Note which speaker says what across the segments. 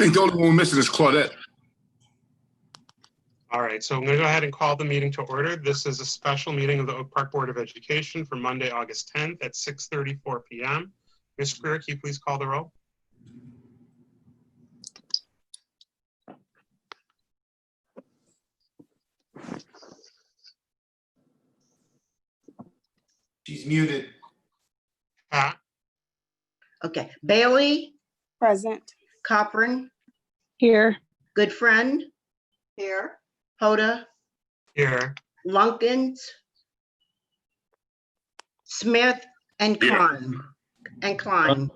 Speaker 1: think the only one missing is Claudette.
Speaker 2: All right, so I'm going to go ahead and call the meeting to order. This is a special meeting of the Oak Park Board of Education for Monday, August 10th at 6:34 p.m. Ms. Greer, can you please call the roll?
Speaker 3: She's muted.
Speaker 2: Pat?
Speaker 4: Okay, Bailey,
Speaker 5: Present.
Speaker 4: Cochran,
Speaker 5: Here.
Speaker 4: Goodfriend. Here. Hoda,
Speaker 2: Here.
Speaker 4: Lunkins, Smith, and
Speaker 1: Here.
Speaker 4: Klein.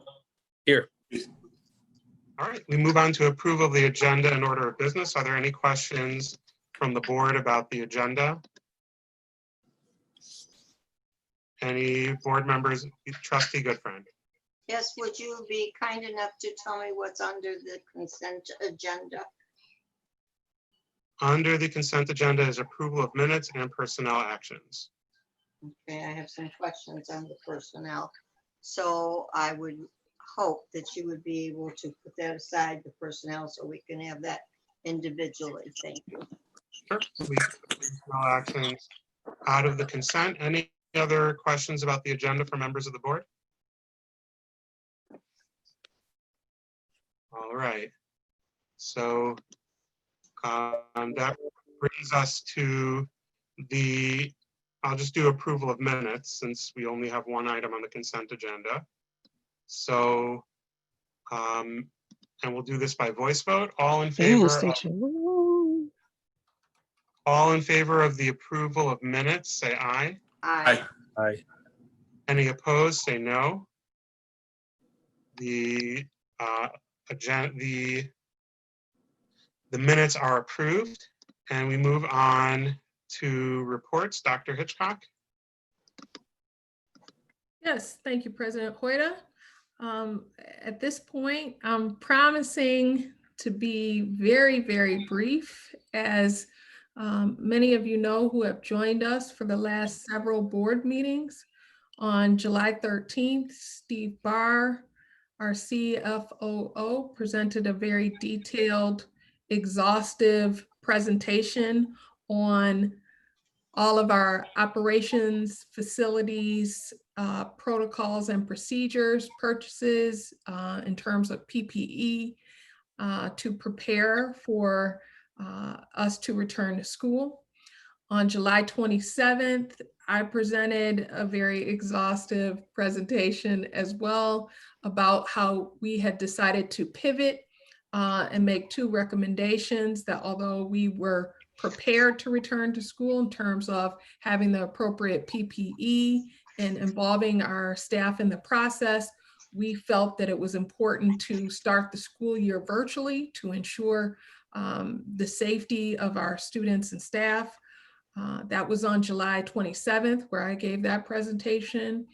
Speaker 1: Here.
Speaker 2: All right, we move on to approval of the agenda and order of business. Are there any questions from the board about the agenda? Any board members? Trustee Goodfriend.
Speaker 6: Yes, would you be kind enough to tell me what's under the consent agenda?
Speaker 2: Under the consent agenda is approval of minutes and personnel actions.
Speaker 6: Okay, I have some questions on the personnel. So I would hope that you would be able to put that aside, the personnel, so we can have that individually. Thank you.
Speaker 2: Sure. We put personnel actions out of the consent. Any other questions about the agenda for members of the board? All right. So that brings us to the, I'll just do approval of minutes since we only have one item on the consent agenda. So, and we'll do this by voice vote. All in favor of the approval of minutes, say aye.
Speaker 6: Aye.
Speaker 1: Aye.
Speaker 2: Any opposed, say no. The minutes are approved, and we move on to reports. Dr. Hitchcock.
Speaker 7: Yes, thank you, President Hoyda. At this point, I'm promising to be very, very brief, as many of you know who have joined us for the last several board meetings. On July 13th, Steve Barr, our CFOO, presented a very detailed, exhaustive presentation on all of our operations, facilities, protocols and procedures, purchases in terms of PPE to prepare for us to return to school. On July 27th, I presented a very exhaustive presentation as well about how we had decided to pivot and make two recommendations that although we were prepared to return to school in terms of having the appropriate PPE and involving our staff in the process, we felt that it was important to start the school year virtually to ensure the safety of our students and staff. That was on July 27th, where I gave that presentation.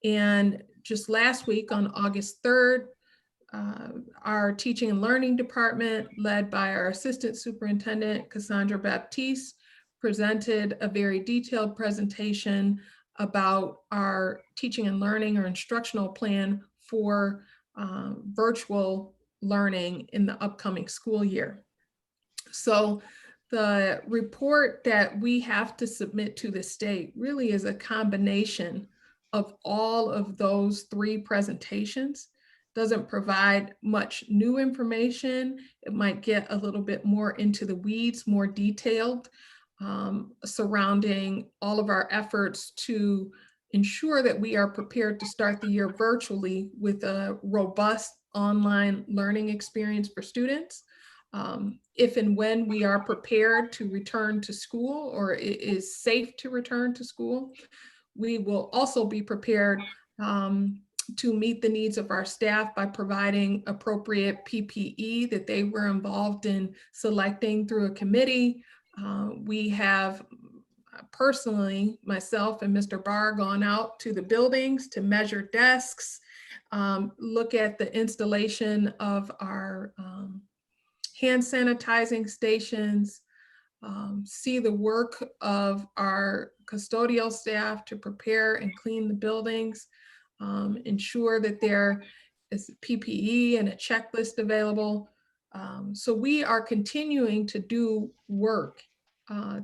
Speaker 7: And just last week on August 3rd, our teaching and learning department, led by our assistant superintendent, Cassandra Baptiste, presented a very detailed presentation about our teaching and learning or instructional plan for virtual learning in the upcoming school year. So the report that we have to submit to the state really is a combination of all of those three presentations. Doesn't provide much new information. It might get a little bit more into the weeds, more detailed, surrounding all of our efforts to ensure that we are prepared to start the year virtually with a robust online learning experience for students. If and when we are prepared to return to school, or it is safe to return to school, we will also be prepared to meet the needs of our staff by providing appropriate PPE that they were involved in selecting through a committee. We have personally, myself and Mr. Barr, gone out to the buildings to measure desks, look at the installation of our hand sanitizing stations, see the work of our custodial staff to prepare and clean the buildings, ensure that there is PPE and a checklist available. So we are continuing to do work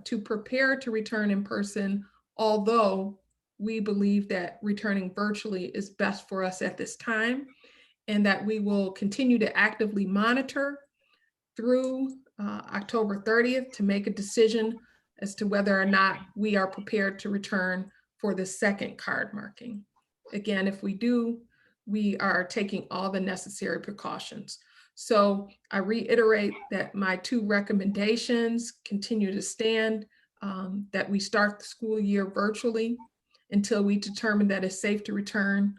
Speaker 7: to prepare to return in person, although we believe that returning virtually is best for us at this time, and that we will continue to actively monitor through October 30th to make a decision as to whether or not we are prepared to return for the second card marking. Again, if we do, we are taking all the necessary precautions. So I reiterate that my 2 recommendations continue to stand, that we start the school year virtually until we determine that it's safe to return.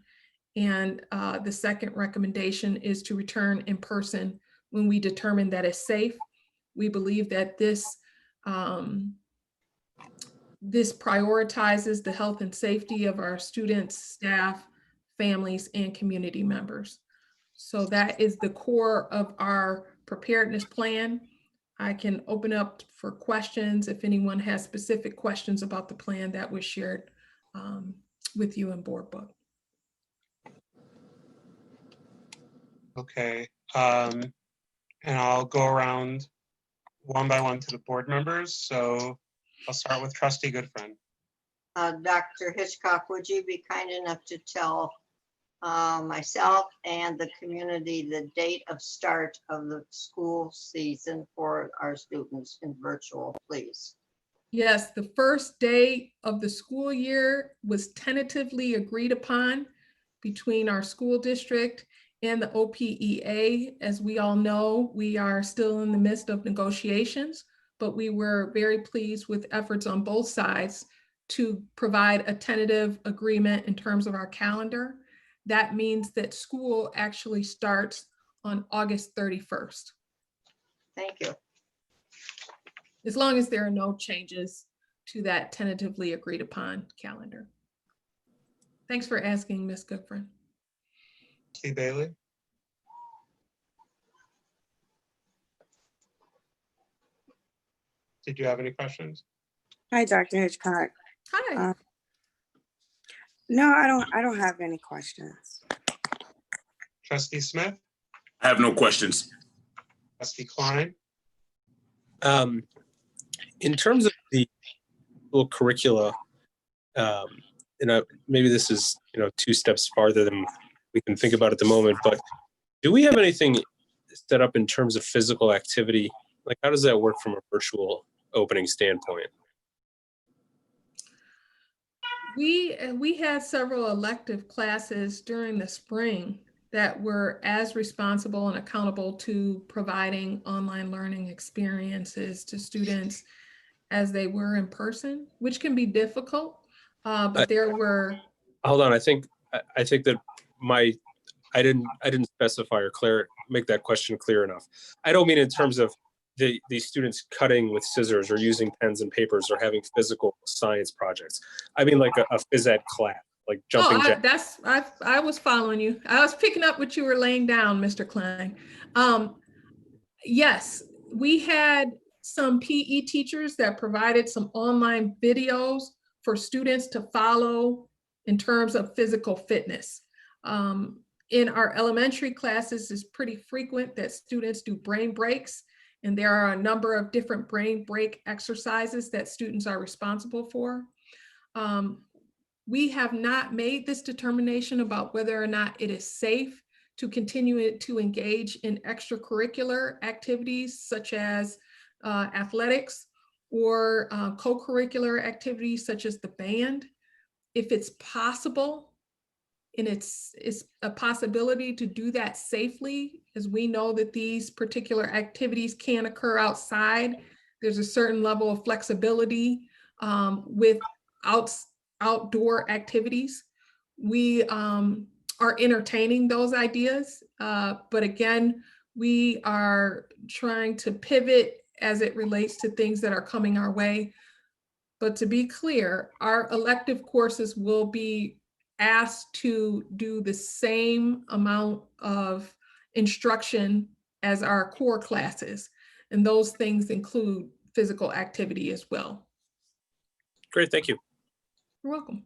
Speaker 7: And the second recommendation is to return in person when we determine that it's safe. We believe that this prioritizes the health and safety of our students, staff, families, and community members. So that is the core of our preparedness plan. I can open up for questions if anyone has specific questions about the plan that was shared with you in board book.
Speaker 2: Okay, and I'll go around one by one to the board members. So I'll start with trustee Goodfriend.
Speaker 6: Dr. Hitchcock, would you be kind enough to tell myself and the community the date of start of the school season for our students in virtual, please?
Speaker 7: Yes, the first day of the school year was tentatively agreed upon between our school district and the OPEA. As we all know, we are still in the midst of negotiations, but we were very pleased with efforts on both sides to provide a tentative agreement in terms of our calendar. That means that school actually starts on August 31st.
Speaker 6: Thank you.
Speaker 7: As long as there are no changes to that tentatively agreed upon calendar. Thanks for asking, Ms. Goodfriend.
Speaker 2: Trustee Bailey. Did you have any questions?
Speaker 5: Hi, Dr. Hitchcock.
Speaker 7: Hi.
Speaker 5: No, I don't have any questions.
Speaker 2: Trustee Smith,
Speaker 1: I have no questions.
Speaker 2: trustee Klein,
Speaker 3: In terms of the little curricula, maybe this is 2 steps farther than we can think about at the moment, but do we have anything set up in terms of physical activity? Like, how does that work from a virtual opening standpoint?
Speaker 7: We had several elective classes during the spring that were as responsible and accountable to providing online learning experiences to students as they were in person, which can be difficult, but there were.
Speaker 3: Hold on, I think that I didn't specify or make that question clear enough. I don't mean in terms of the students cutting with scissors or using pens and papers or having physical science projects. I mean like a phys ed class, like jumping jacks.
Speaker 7: I was following you. I was picking up what you were laying down, Mr. Klein. Yes, we had some PE teachers that provided some online videos for students to follow in terms of physical fitness. In our elementary classes, it's pretty frequent that students do brain breaks, and there are a number of different brain break exercises that students are responsible for. We have not made this determination about whether or not it is safe to continue to engage in extracurricular activities such as athletics or co-curricular activities such as the band. If it's possible, and it's a possibility to do that safely, as we know that these particular activities can occur outside. There's a certain level of flexibility with outdoor activities. We are entertaining those ideas, but again, we are trying to pivot as it relates to things that are coming our way. But to be clear, our elective courses will be asked to do the same amount of instruction as our core classes. And those things include physical activity as well.
Speaker 3: Great, thank you.
Speaker 7: You're welcome.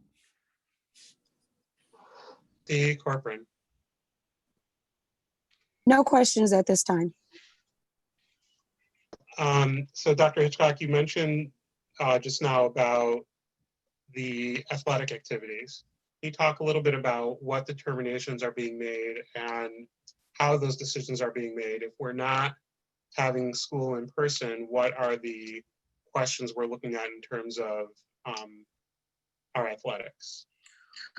Speaker 2: trustee Corcoran,
Speaker 5: No questions at this time.
Speaker 2: So Dr. Hitchcock, you mentioned just now about the athletic activities. Can you talk a little bit about what determinations are being made and how those decisions are being made? If we're not having school in person, what are the questions we're looking at in terms of our athletics?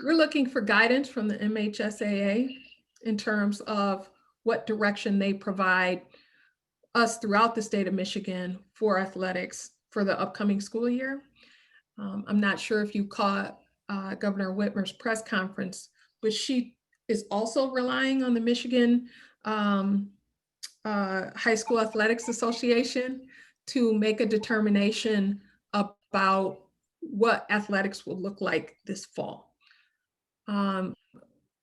Speaker 7: We're looking for guidance from the MHSAA in terms of what direction they provide us throughout the state of Michigan for athletics for the upcoming school year. I'm not sure if you caught Governor Whitmer's press conference, but she is also relying on the Michigan High School Athletics Association to make a determination about what athletics will look like this fall.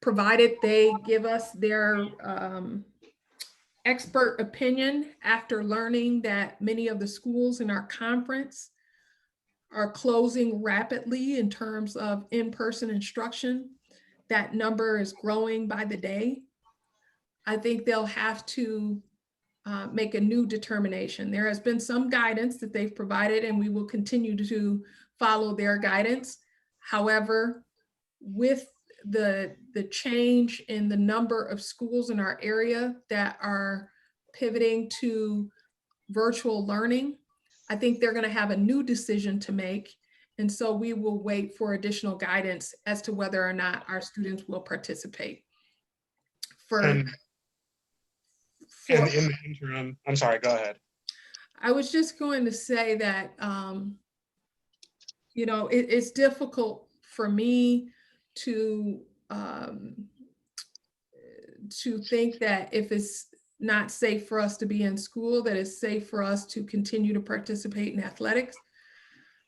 Speaker 7: Provided they give us their expert opinion after learning that many of the schools in our conference are closing rapidly in terms of in-person instruction. That number is growing by the day. I think they'll have to make a new determination. There has been some guidance that they've provided, and we will continue to follow their guidance. However, with the change in the number of schools in our area that are pivoting to virtual learning, I think they're going to have a new decision to make. And so we will wait for additional guidance as to whether or not our students will participate.
Speaker 2: And in the interim, I'm sorry, go ahead.
Speaker 7: I was just going to say that, you know, it's difficult for me to think that if it's not safe for us to be in school, that it's safe for us to continue to participate in athletics.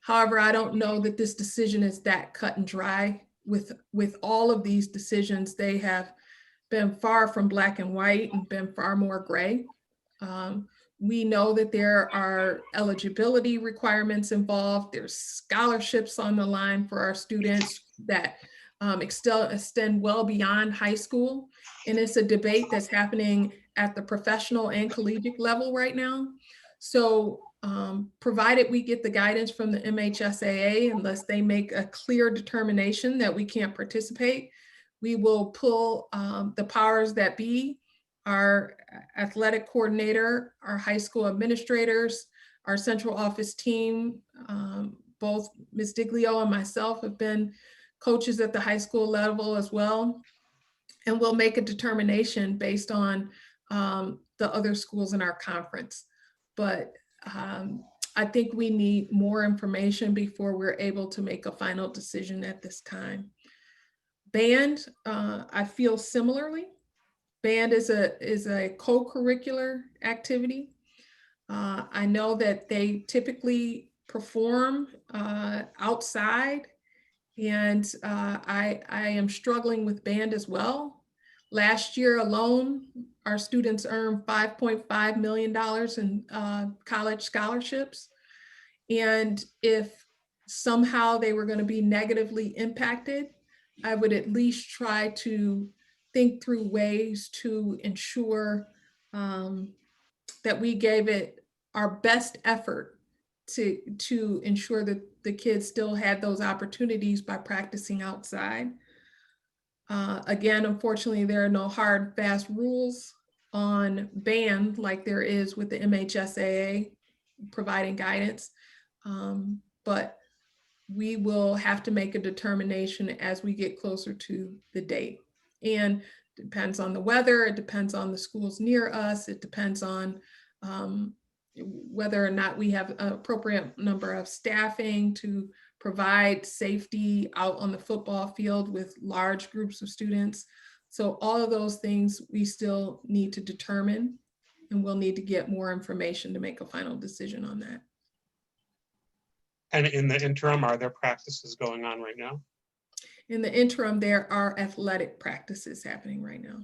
Speaker 7: However, I don't know that this decision is that cut and dry. With all of these decisions, they have been far from black and white and been far more gray. We know that there are eligibility requirements involved. There's scholarships on the line for our students that extend well beyond high school. And it's a debate that's happening at the professional and collegiate level right now. So provided we get the guidance from the MHSAA, unless they make a clear determination that we can't participate, we will pull the powers that be, our athletic coordinator, our high school administrators, our central office team. Both Ms. Diglio and myself have been coaches at the high school level as well. And we'll make a determination based on the other schools in our conference. But I think we need more information before we're able to make a final decision at this time. Band, I feel similarly. Band is a co-curricular activity. I know that they typically perform outside, and I am struggling with band as well. Last year alone, our students earned $5.5 million in college scholarships. And if somehow they were going to be negatively impacted, I would at least try to think through ways to ensure that we gave it our best effort to ensure that the kids still had those opportunities by practicing outside. Again, unfortunately, there are no hard, fast rules on band like there is with the MHSAA providing guidance. But we will have to make a determination as we get closer to the date. And it depends on the weather, it depends on the schools near us, it depends on whether or not we have an appropriate number of staffing to provide safety out on the football field with large groups of students. So all of those things we still need to determine, and we'll need to get more information to make a final decision on that.
Speaker 2: And in the interim, are there practices going on right now?
Speaker 7: In the interim, there are athletic practices happening right now.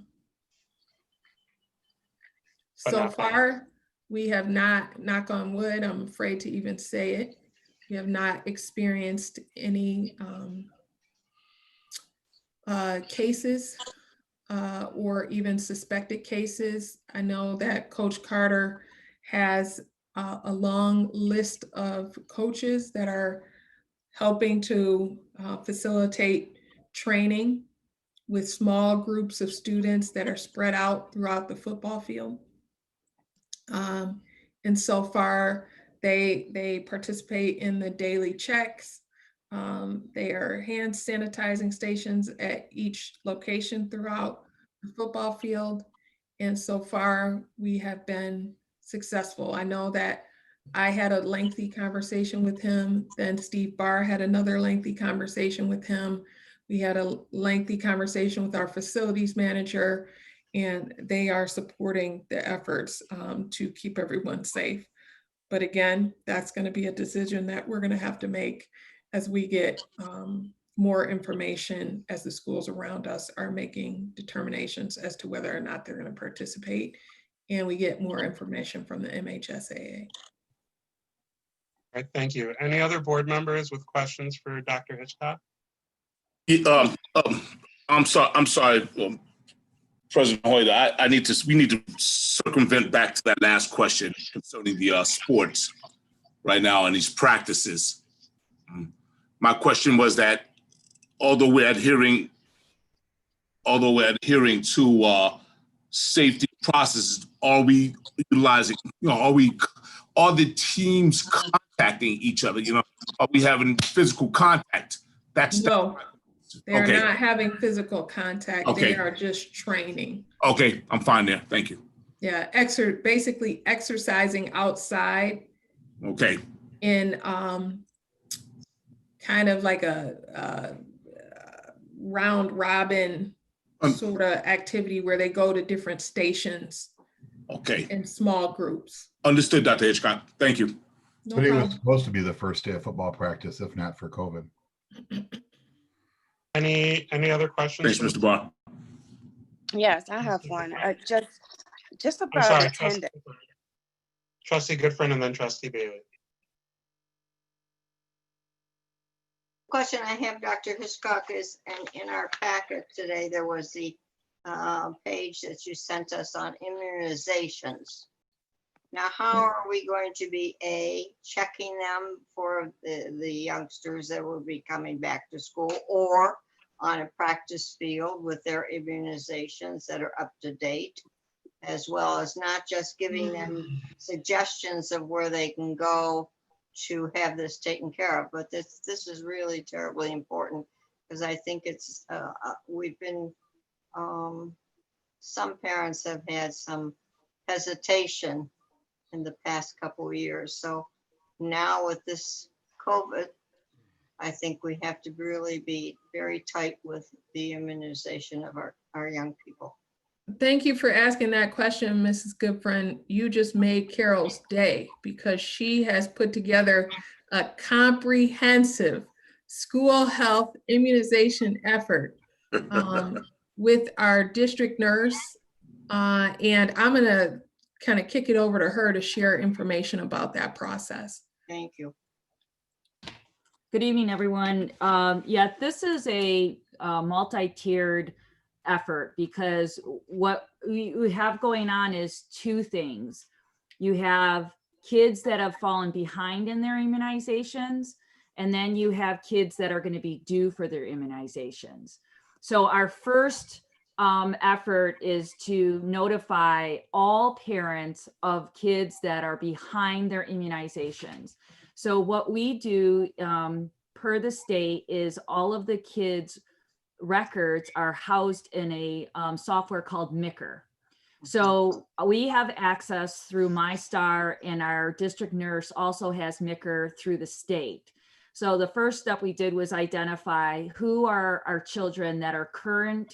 Speaker 2: But
Speaker 7: So
Speaker 2: not
Speaker 7: far, we have not, knock on wood, I'm afraid to even say it, we have not experienced any cases or even suspected cases. I know that Coach Carter has a long list of coaches that are helping to facilitate training with small groups of students that are spread out throughout the football field. And so far, they participate in the daily checks. They are hand sanitizing stations at each location throughout the football field. And so far, we have been successful. I know that I had a lengthy conversation with him. Then Steve Barr had another lengthy conversation with him. We had a lengthy conversation with our facilities manager, and they are supporting the efforts to keep everyone safe. But again, that's going to be a decision that we're going to have to make as we get more information, as the schools around us are making determinations as to whether or not they're going to participate, and we get more information from the MHSAA.
Speaker 2: All right, thank you. Any other board members with questions for Dr. Hitchcock?
Speaker 1: I'm sorry, President Hoyt. We need to circumvent back to that last question concerning the sports right now and these practices. My question was that although we're adhering to safety processes, are we utilizing? Are the teams contacting each other? Are we having physical contact?
Speaker 7: No, they're
Speaker 1: okay.
Speaker 7: not having physical contact.
Speaker 1: Okay.
Speaker 7: They are just training.
Speaker 1: Okay, I'm fine there. Thank you.
Speaker 7: Yeah, basically exercising outside
Speaker 1: Okay.
Speaker 7: in kind of like a round robin sort of activity where they go to different stations.
Speaker 1: Okay.
Speaker 7: In small groups.
Speaker 1: Understood, Dr. Hitchcock. Thank you.
Speaker 7: No
Speaker 8: But it was
Speaker 7: problem.
Speaker 8: supposed to be the first day of football practice, if not for COVID.
Speaker 2: Any other questions?
Speaker 1: Thanks, Mr. Barr.
Speaker 5: Yes, I have one. Just
Speaker 2: I'm
Speaker 5: about
Speaker 2: sorry,
Speaker 5: attendance.
Speaker 2: Trustee Goodfriend and then Trustee Bailey.
Speaker 6: Question I have, Dr. Hitchcock, is, and in our packet today, there was the page that you sent us on immunizations. Now, how are we going to be checking them for the youngsters that will be coming back to school, or on a practice field with their immunizations that are up to date, as well as not just giving them suggestions of where they can go to have this taken care of, but this is really terribly important, because I think it's we've been some parents have had some hesitation in the past couple of years. So now with this COVID, I think we have to really be very tight with the immunization of our young people.
Speaker 7: Thank you for asking that question, Mrs. Goodfriend. You just made Carol's day, because she has put together a comprehensive school health immunization effort with our district nurse. And I'm going to kind of kick it over to her to share information about that process.
Speaker 6: Thank you.
Speaker 9: Good evening, everyone. Yeah, this is a multi-tiered effort, because what we have going on is two things. You have kids that have fallen behind in their immunizations, and then you have kids that are going to be due for their immunizations. So our first effort is to notify all parents of kids that are behind their immunizations. So what we do per the state is all of the kids' records are housed in a software called MICR. So we have access through MyStar, and our district nurse also has MICR through the state. So the first step we did was identify who are our children that are currently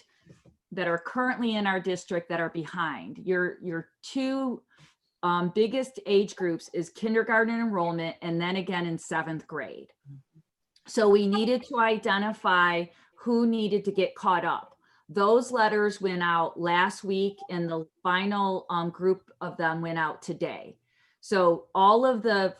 Speaker 9: in our district that are behind. Your two biggest age groups is kindergarten enrollment, and then again in 7th grade. So we needed to identify who needed to get caught up. Those letters went out last week, and the final group of them went out today. So all of the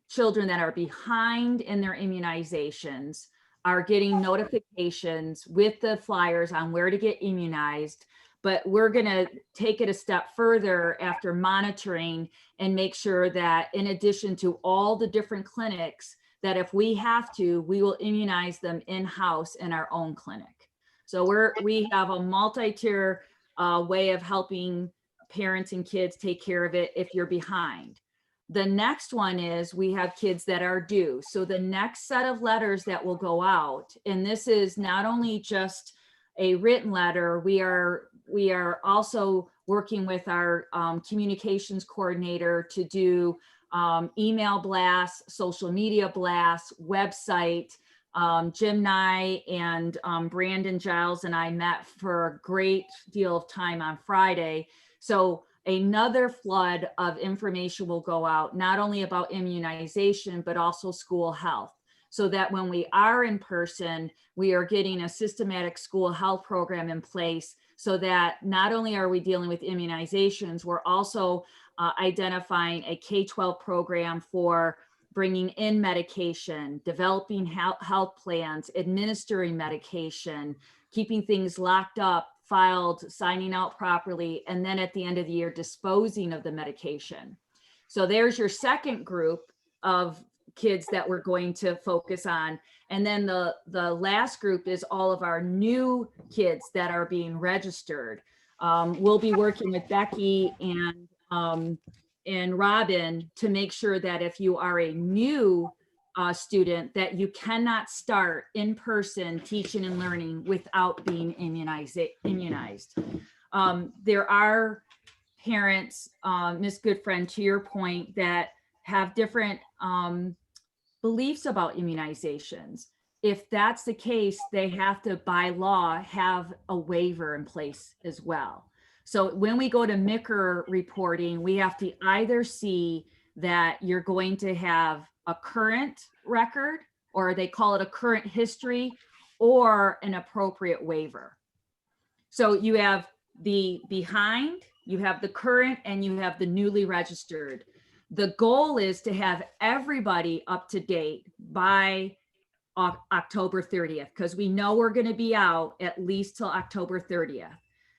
Speaker 9: children that are behind in their immunizations are getting notifications with the flyers on where to get immunized But we're going to take it a step further after monitoring and make sure that in addition to all the different clinics, that if we have to, we will immunize them in-house in our own clinic. So we have a multi-tier way of helping parents and kids take care of it if you're behind. The next one is we have kids that are due. So the next set of letters that will go out, and this is not only just a written letter, we are also working with our communications coordinator to do email blasts, social media blasts, website. Jim Nye and Brandon Giles and I met for a great deal of time on Friday. So another flood of information will go out, not only about immunization, but also school health, so that when we are in person, we are getting a systematic school health program in place, so that not only are we dealing with immunizations, we're also identifying a K-12 program for bringing in medication, developing health plans, administering medication, keeping things locked up, filed, signing out properly, and then at the end of the year, disposing of the medication. So there's your second group of kids that we're going to focus on. And then the last group is all of our new kids that are being registered. We'll be working with Becky and Robin to make sure that if you are a new student, that you cannot start in person teaching and learning without being immunized. There are parents, Ms. Goodfriend, to your point, that have different beliefs about immunizations. If that's the case, they have to, by law, have a waiver in place as well. So when we go to MICR reporting, we have to either see that you're going to have a current record, or they call it a current history, or an appropriate waiver. So you have the behind, you have the current, and you have the newly registered. The goal is to have everybody up to date by October 30th, because we know we're going to be out at least till October 30th.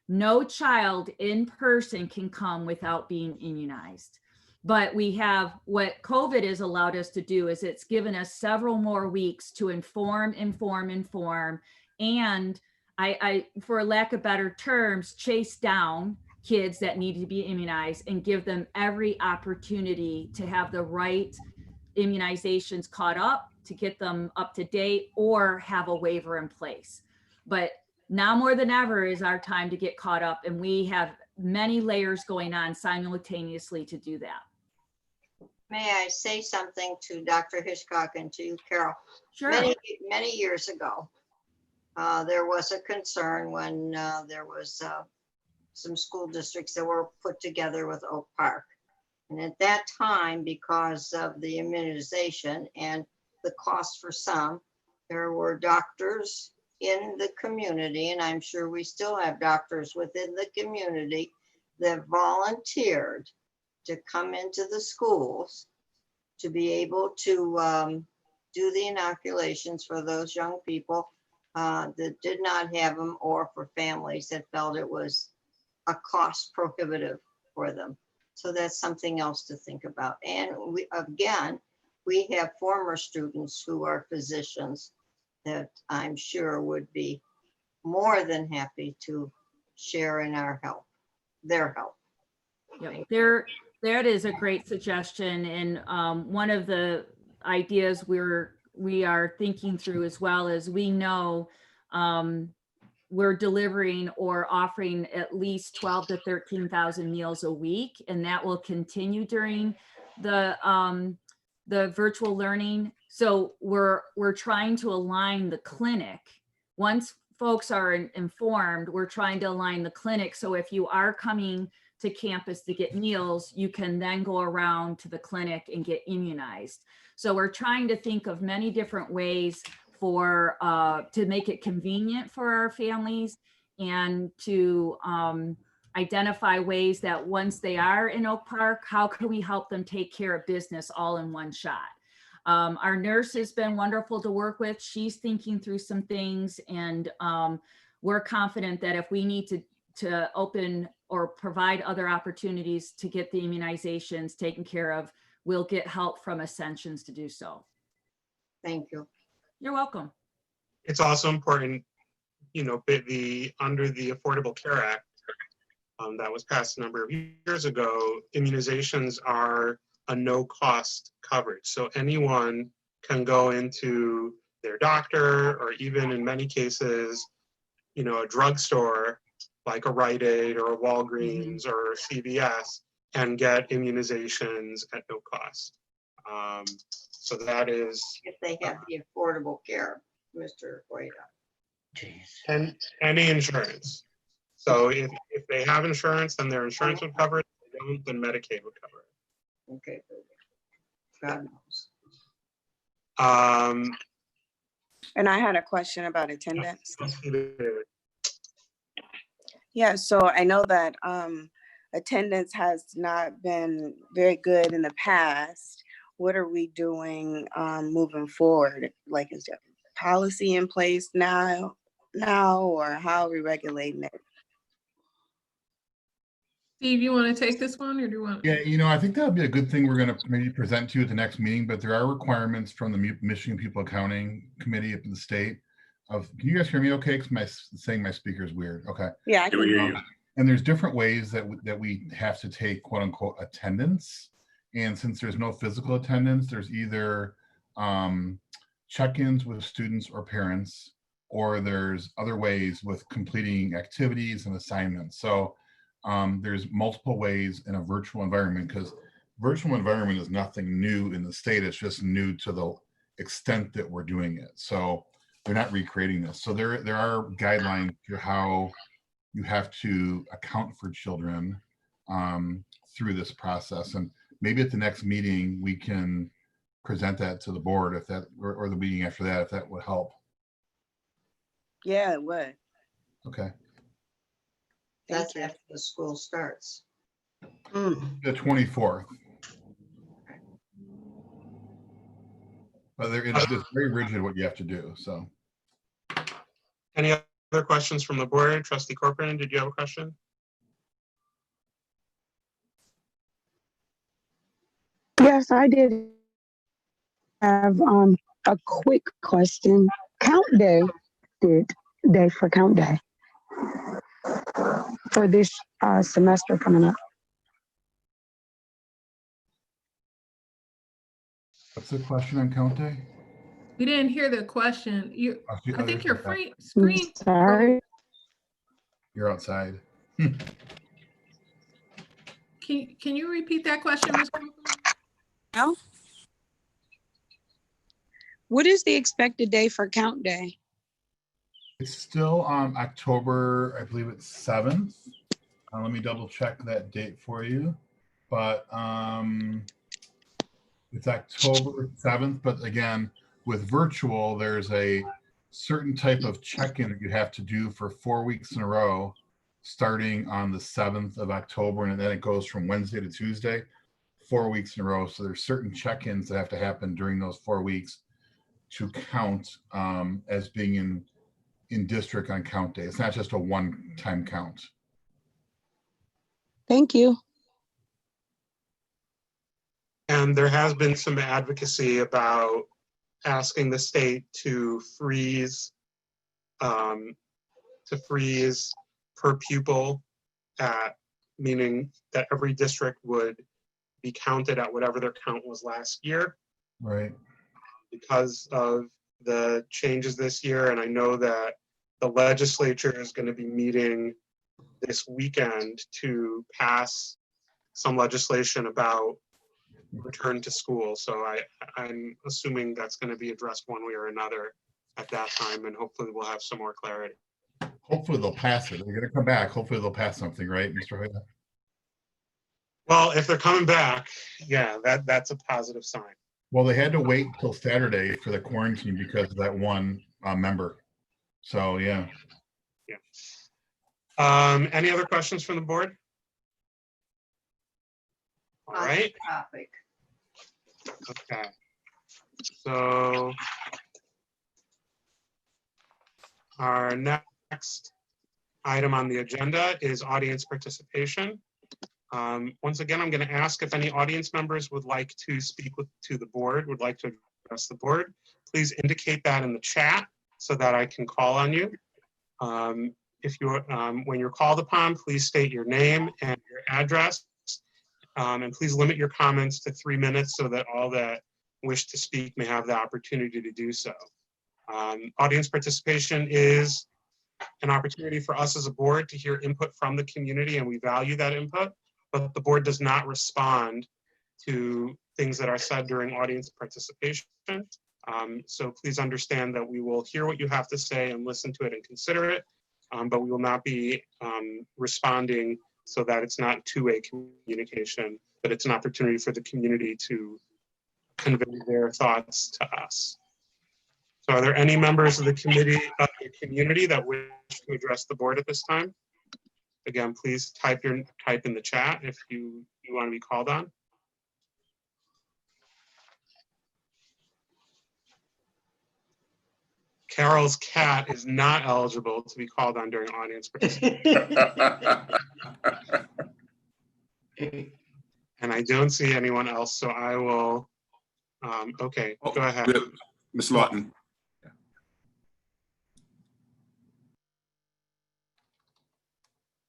Speaker 9: No child in person can come without being immunized. But we have, what COVID has allowed us to do is it's given us several more weeks to inform, and I, for lack of better terms, chase down kids that need to be immunized and give them every opportunity to have the right immunizations caught up, to get them up to date, or have a waiver in place. But now more than ever is our time to get caught up, and we have many layers going on simultaneously to do that.
Speaker 6: May I say something to Dr. Hitchcock and to you, Carol?
Speaker 9: Sure.
Speaker 6: Many years ago, there was a concern when there was some school districts that were put together with Oak Park. And at that time, because of the immunization and the cost for some, there were doctors in the community, and I'm sure we still have doctors within the community that volunteered to come into the schools to be able to do the inoculations for those young people that did not have them, or for families that felt it was a cost prohibitive for them. So that's something else to think about. And we have former students who are physicians that I'm sure would be more than happy to share in our help, their help.
Speaker 9: Yep. That is a great suggestion. And one of the ideas we are thinking through as well is, we know we're delivering or offering at least 12 to 13,000 meals a week, and that will continue during the virtual learning. So we're trying to align the clinic. Once folks are informed, we're trying to align the clinic. So if you are coming to campus to get meals, you can then go around to the clinic and get immunized. So we're trying to think of many different ways for to make it convenient for our families, and to identify ways that once they are in Oak Park, how can we help them take care of business all in one shot? Our nurse has been wonderful to work with. She's thinking through some things, and we're confident that if we need to open or provide other opportunities to get the immunizations taken care of, we'll get help from Ascensions to do so.
Speaker 6: Thank you.
Speaker 9: You're welcome.
Speaker 2: It's also important, under the Affordable Care Act that was passed a number of years ago, immunizations are a no-cost coverage. So anyone can go into their doctor, or even in many cases, a drugstore like a Rite Aid or a Walgreens or CVS, and get immunizations at no cost. So that is,
Speaker 6: If they have the affordable care, Mr. Hoyt.
Speaker 2: and any insurance. So if they have insurance, then their insurance would cover it. If they don't, then Medicaid would cover it.
Speaker 6: Okay, good. God knows.
Speaker 5: And I had a question about attendance. Yeah, so I know that attendance has not been very good in the past. What are we doing moving forward? Like, is there policy in place now, or how are we regulating it?
Speaker 7: Steve, you want to take this one, or do you want?
Speaker 8: Yeah, I think that would be a good thing we're going to maybe present to you at the next meeting, but there are requirements from the Michigan People Accounting Committee up in the state of, can you guys hear me okay? Because saying my speaker is weird. Okay.
Speaker 5: Yeah, I can hear you.
Speaker 8: And there's different ways that we have to take quote unquote attendance. And since there's no physical attendance, there's either check-ins with students or parents, or there's other ways with completing activities and assignments. So there's multiple ways in a virtual environment, because virtual environment is nothing new in the state. It's just new to the extent that we're doing it. So they're not recreating this. So there are guidelines for how you have to account for children through this process. And maybe at the next meeting, we can present that to the board, if that, or the meeting after that, if that would help.
Speaker 5: Yeah, it would.
Speaker 8: Okay.
Speaker 6: That's after the school starts.
Speaker 8: The 24th. But it's very rigid what you have to do, so.
Speaker 2: Any other questions from the board? Trustee Corcoran, did you have a question?
Speaker 10: Yes, I did have a quick question. Count day for count day for this semester coming up.
Speaker 8: What's the question on count day?
Speaker 7: We didn't hear the question. I think your screen.
Speaker 10: Sorry.
Speaker 8: You're outside.
Speaker 7: Can you repeat that question, Ms. Corcoran?
Speaker 5: No. What is the expected day for count day?
Speaker 8: It's still on October, I believe it's 7th. Let me double check that date for you. But it's October 7th. But again, with virtual, there's a certain type of check-in that you have to do for 4 weeks in a row, starting on the 7th of October. And then it goes from Wednesday to Tuesday, 4 weeks in a row. So there's certain check-ins that have to happen during those 4 weeks to count as being in district on count day. It's not just a one-time count.
Speaker 10: Thank you.
Speaker 2: And there has been some advocacy about asking the state to freeze per pupil, meaning that every district would be counted at whatever their count was last year.
Speaker 8: Right.
Speaker 2: Because of the changes this year. And I know that the legislature is going to be meeting this weekend to pass some legislation about return to school. So I'm assuming that's going to be addressed one way or another at that time, and hopefully we'll have some more clarity.
Speaker 8: Hopefully they'll pass it. They're going to come back. Hopefully they'll pass something, right, Mr. Hoyt?
Speaker 2: Well, if they're coming back, yeah, that's a positive sign.
Speaker 8: Well, they had to wait until Saturday for the quarantine because of that one member. So, yeah.
Speaker 2: Yeah. Any other questions from the board? All right.
Speaker 6: Topic.
Speaker 2: Okay. So our next item on the agenda is audience participation. Once again, I'm going to ask if any audience members would like to speak to the board, would like to address the board. Please indicate that in the chat so that I can call on you. When you're called upon, please state your name and your address. And please limit your comments to 3 minutes so that all that wish to speak may have the opportunity to do so. Audience participation is an opportunity for us as a board to hear input from the community, and we value that input, but the board does not respond to things that are said during audience participation. So please understand that we will hear what you have to say and listen to it and consider it, but we will not be responding so that it's not two-way communication, but it's an opportunity for the community to convey their thoughts to us. So are there any members of the community that wish to address the board at this time? Again, please type in the chat if you want to be called on. Carol's cat is not eligible to be called on during audience participation. And I don't see anyone else, so I will, okay, go ahead.
Speaker 1: Ms. Lawton.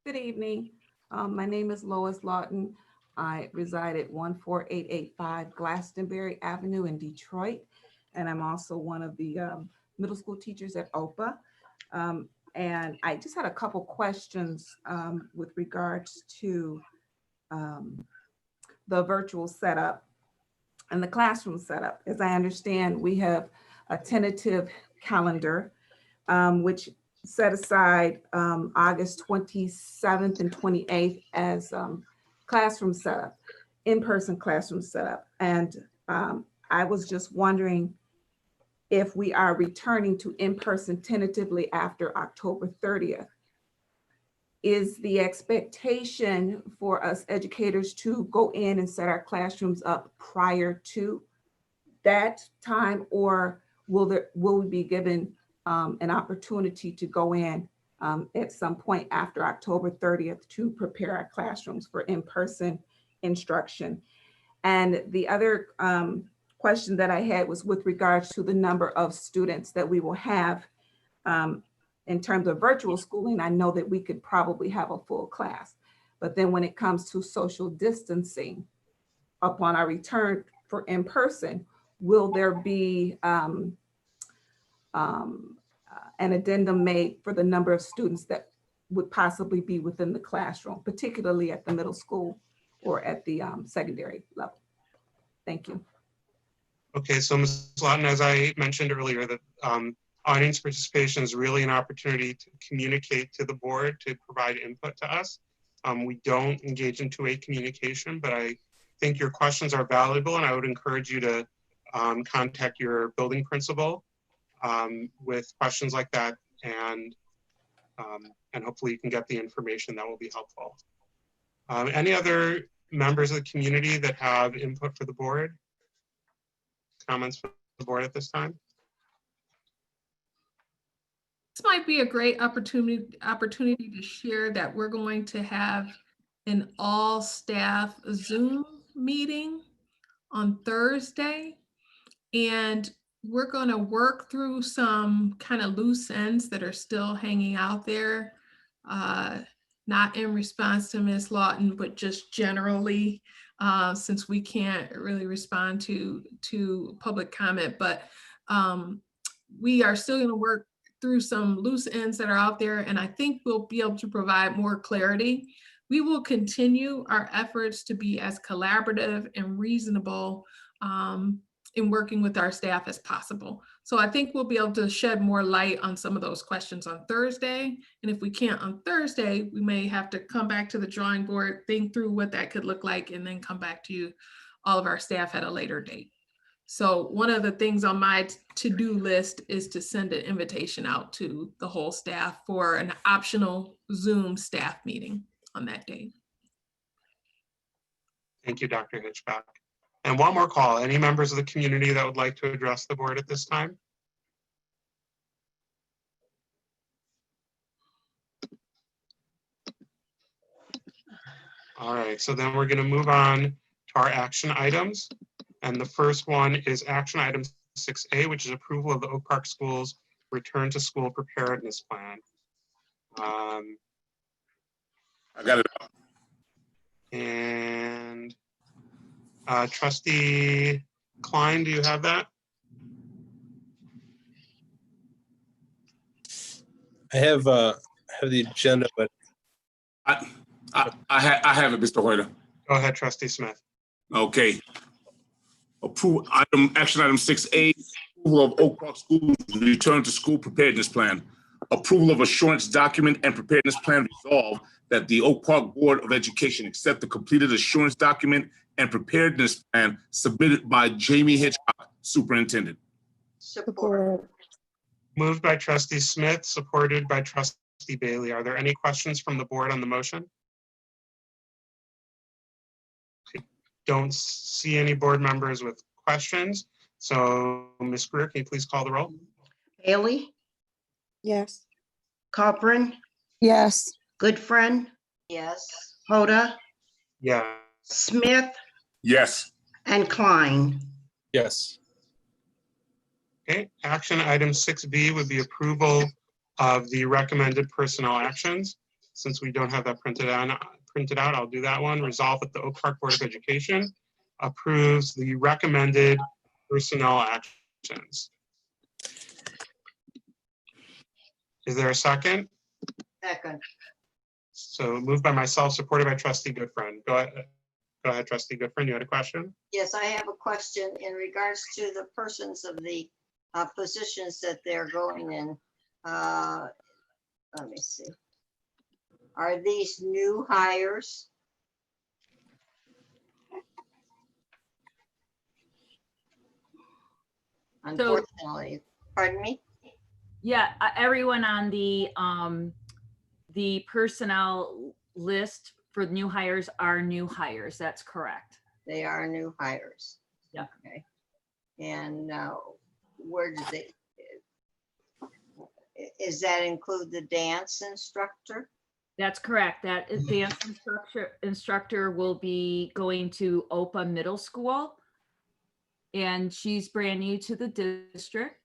Speaker 11: Good evening. My name is Lois Lawton. I reside at 14885 Glastonbury Avenue in Detroit, and I'm also one of the middle school teachers at OPA. And I just had a couple questions with regards to the virtual setup and the classroom setup. As I understand, we have a tentative calendar, which set aside August 27th and 28th as classroom setup, in-person classroom setup. And I was just wondering if we are returning to in-person tentatively after October 30th. Is the expectation for us educators to go in and set our classrooms up prior to that time, or will we be given an opportunity to go in at some point after October 30th to prepare our classrooms for in-person instruction? And the other question that I had was with regards to the number of students that we will have in terms of virtual schooling. I know that we could probably have a full class, but then when it comes to social distancing upon our return for in-person, will there be an addendum made for the number of students that would possibly be within the classroom, particularly at the middle school or at the secondary level? Thank you.
Speaker 2: Okay, so Ms. Lawton, as I mentioned earlier, that audience participation is really an opportunity to communicate to the board, to provide input to us. We don't engage in two-way communication, but I think your questions are valuable, and I would encourage you to contact your building principal with questions like that, and hopefully you can get the information that will be helpful. Any other members of the community that have input for the board? Comments from the board at this time?
Speaker 7: This might be a great opportunity to share that we're going to have an all staff Zoom meeting on Thursday. And we're going to work through some kind of loose ends that are still hanging out there, not in response to Ms. Lawton, but just generally, since we can't really respond to public comment. But we are still going to work through some loose ends that are out there, and I think we'll be able to provide more clarity. We will continue our efforts to be as collaborative and reasonable in working with our staff as possible. So I think we'll be able to shed more light on some of those questions on Thursday. And if we can't on Thursday, we may have to come back to the drawing board, think through what that could look like, and then come back to you, all of our staff, at a later date. So one of the things on my to-do list is to send an invitation out to the whole staff for an optional Zoom staff meeting on that day.
Speaker 2: Thank you, Dr. Hitchcock. And one more call. Any members of the community that would like to address the board at this time? All right, so then we're gonna move on to our action items. And the first one is action item 6A, which is approval of the Oak Park Schools Return to School Preparedness Plan.
Speaker 1: I got it.
Speaker 2: And Trustee Klein, do you have that?
Speaker 3: I have the agenda, but
Speaker 1: I have it, Mr. Hoyter.
Speaker 2: Go ahead, Trustee Smith.
Speaker 1: Okay. Action item 6A, approval of Oak Park Schools Return to School Preparedness Plan. Approval of assurance document and preparedness plan. Resolve that the Oak Park Board of Education accept the completed assurance document and preparedness plan submitted by Jamie Hitchcock, Superintendent.
Speaker 6: Support.
Speaker 2: Moved by Trustee Smith, supported by Trustee Bailey. Are there any questions from the board on the motion? Don't see any board members with questions. So Ms. Greer, can you please call the roll?
Speaker 4: Bailey,
Speaker 5: Yes.
Speaker 4: Copeland,
Speaker 10: Yes.
Speaker 4: Goodfriend,
Speaker 6: Yes.
Speaker 4: Hoda,
Speaker 2: Yeah.
Speaker 4: Smith,
Speaker 1: Yes.
Speaker 4: and Klein.
Speaker 3: yes.
Speaker 2: Okay, action item 6B would be approval of the recommended personnel actions. Since we don't have that printed out, I'll do that one. Resolve that the Oak Park Board of Education approves the recommended personnel actions. Is there a second?
Speaker 6: Second.
Speaker 2: So moved by myself, supported by Trustee Goodfriend. Go ahead, Trustee Goodfriend, you had a question?
Speaker 6: Yes, I have a question in regards to the persons of the positions that they're going in. Let me see. Are these new hires? Unfortunately, pardon me?
Speaker 9: Yeah, everyone on the personnel list for new hires are new hires. That's correct.
Speaker 6: They are new hires.
Speaker 9: Yeah.
Speaker 6: Okay. And where did they, is that include the dance instructor?
Speaker 9: That's correct. That dance instructor will be going to OPA Middle School. And she's brand new to the district.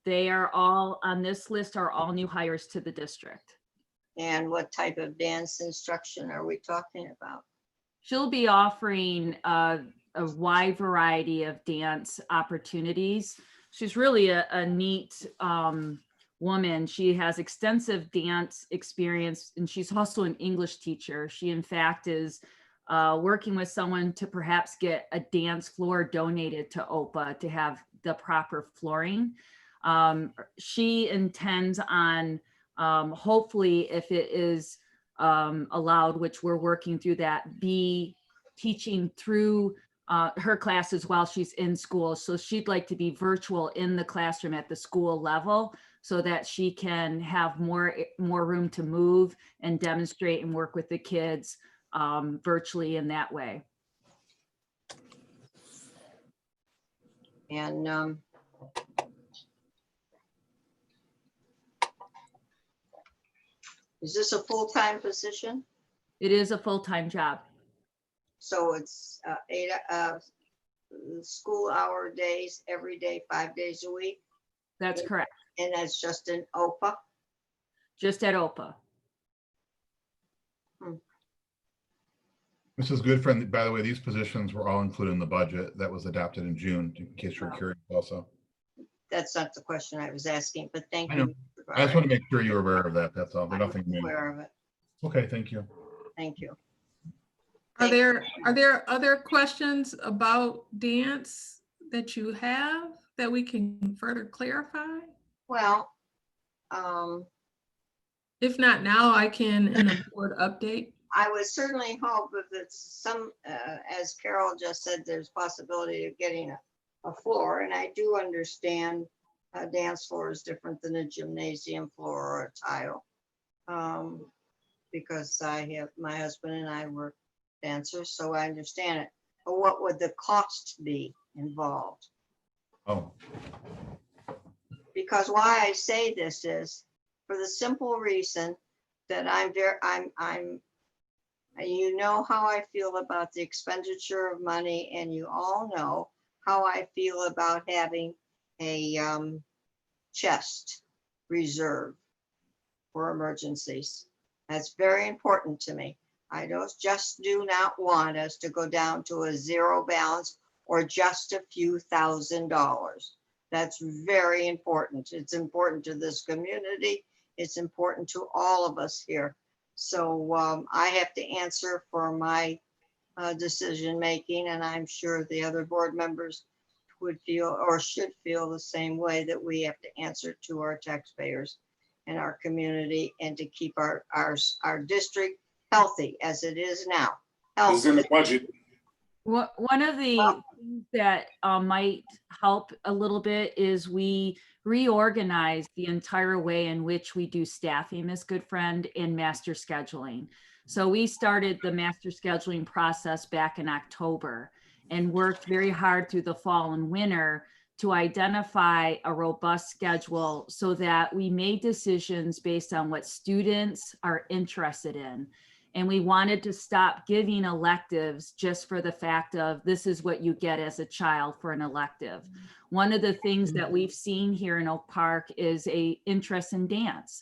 Speaker 9: They are all on this list are all new hires to the district.
Speaker 6: And what type of dance instruction are we talking about?
Speaker 9: She'll be offering a wide variety of dance opportunities. She's really a neat woman. She has extensive dance experience, and she's also an English teacher. She, in fact, is working with someone to perhaps get a dance floor donated to OPA to have the proper flooring. She intends on, hopefully, if it is allowed, which we're working through that, be teaching through her classes while she's in school. So she'd like to be virtual in the classroom at the school level so that she can have more room to move and demonstrate and work with the kids virtually in that way.
Speaker 6: And is this a full-time position?
Speaker 9: It is a full-time job.
Speaker 6: So it's 8 school hour days, every day, 5 days a week?
Speaker 9: That's correct.
Speaker 6: And that's just in OPA?
Speaker 9: Just at OPA.
Speaker 8: Mrs. Goodfriend, by the way, these positions were all included in the budget that was adopted in June, in case you're curious also.
Speaker 6: That's not the question I was asking, but thank
Speaker 8: I know.
Speaker 6: you.
Speaker 8: I just want to make sure you're aware of that. That's all. There's
Speaker 6: I'm
Speaker 8: nothing new.
Speaker 6: aware of it.
Speaker 8: Okay, thank you.
Speaker 6: Thank you.
Speaker 7: Are there other questions about dance that you have that we can further clarify?
Speaker 6: Well,
Speaker 7: If not now, I can in a board update.
Speaker 6: I would certainly hope if it's some, as Carol just said, there's possibility of getting a floor. And I do understand a dance floor is different than a gymnasium floor or a tile. Because my husband and I were dancers, so I understand it. But what would the cost be involved?
Speaker 8: Oh,
Speaker 6: Because why I say this is for the simple reason that you know how I feel about the expenditure of money, and you all know how I feel about having a chest reserve for emergencies. That's very important to me. I do not want us to go down to a zero balance or just a few $1,000s. That's very important. It's important to this community. It's important to all of us here. So I have to answer for my decision making, and I'm sure the other board members would feel or should feel the same way, that we have to answer to our taxpayers and our community, and to keep our district healthy as it is now.
Speaker 1: This is in the budget.
Speaker 9: One of the things that might help a little bit is we reorganize the entire way in which we do staffing, Ms. Goodfriend, in master scheduling. So we started the master scheduling process back in October and worked very hard through the fall and winter to identify a robust schedule so that we made decisions based on what students are interested in. And we wanted to stop giving electives just for the fact of this is what you get as a child for an elective. One of the things that we've seen here in Oak Park is an interest in dance.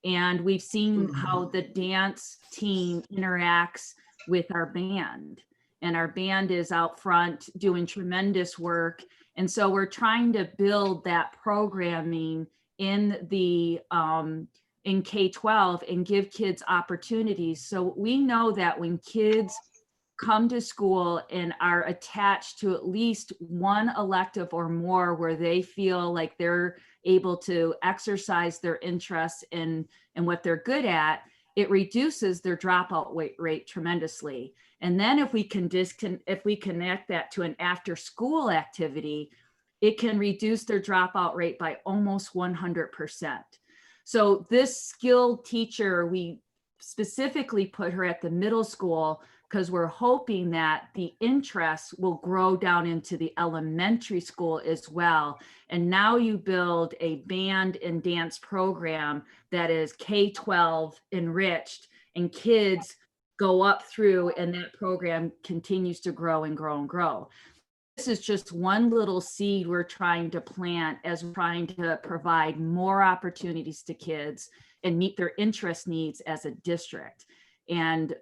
Speaker 9: And we've seen how the dance team interacts with our band. And our band is out front doing tremendous work. And so we're trying to build that programming in the in K-12 and give kids opportunities. So we know that when kids come to school and are attached to at least one elective or more where they feel like they're able to exercise their interests in what they're good at, it reduces their dropout rate tremendously. And then if we connect that to an after school activity, it can reduce their dropout rate by almost 100%. So this skilled teacher, we specifically put her at the middle school because we're hoping that the interest will grow down into the elementary school as well. And now you build a band and dance program that is K-12 enriched, and kids go up through, and that program continues to grow and grow and grow. This is just one little seed we're trying to plant as we're trying to provide more opportunities to kids and meet their interest needs as a district. And